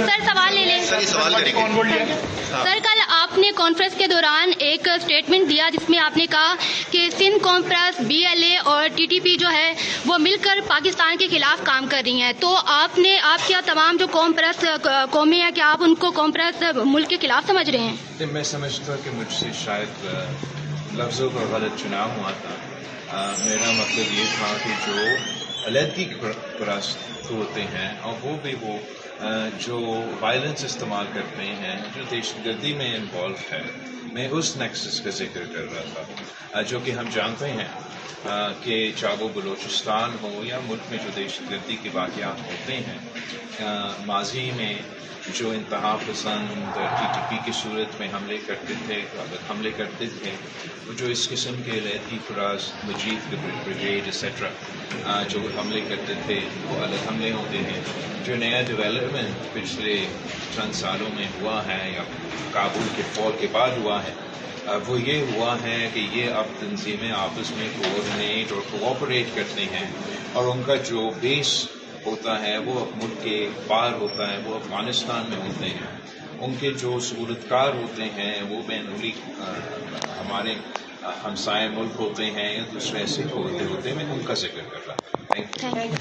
سر سوال لے لیں. سر کل آپ نے کانفرنس کے دوران ایک اسٹیٹمنٹ دیا جس میں آپ نے کہا کہ سندھ کانفرنس BLA اور TTP جو ہے وہ مل کر پاکستان کے خلاف کام کر رہی ہیں. تو آپ کیا تمام جو قوم پرست قومیں ہیں کیا آپ ان کو قوم پرست ملک کے خلاف سمجھ رہے ہیں؟ میں سمجھتا ہوں کہ مجھ سے شاید لفظوں کا غلط چناؤ ہوا تھا. میرا مطلب یہ تھا کہ جو علیحدگی پرست ہوتے ہیں اور وہ بھی جو وائلنس استعمال کرتے ہیں جو دہشت گردی میں انوالو ہے، میں اس نیکسس کا ذکر کر رہا تھا جو کہ ہم جانتے ہیں کہ چاہے وہ بلوچستان ہو یا ملک میں جو دہشت گردی کے واقعات ہوتے ہیں ماضی میں جو انتہا پسند TTP کی صورت میں حملے کرتے تھے وہ جو اس قسم کے علیحدگی فراز مجید بریگیڈ ایٹسٹرا جو حملے کرتے تھے وہ الگ حملے ہوتے ہیں. جو نیا ڈیولپمنٹ پچھلے چند سالوں میں ہوا ہے یا کابل کے فال کے بعد ہوا ہے وہ یہ ہوا ہے کہ یہ اب تنظیمیں آپس میں کوآرڈینیٹ اور کوآپریٹ کرتے ہیں اور ان کا جو بیس ہوتا ہے وہ ملک کے باہر ہوتا ہے، وہ افغانستان میں ہوتے ہیں. ان کے جو صورتکار ہوتے ہیں وہ بین ہمارے ہمسائے ملک ہوتے ہیں یا دوسرے ایسے ہوتے ہیں. میں ان کا ذکر کر رہا ہوں. Thank you.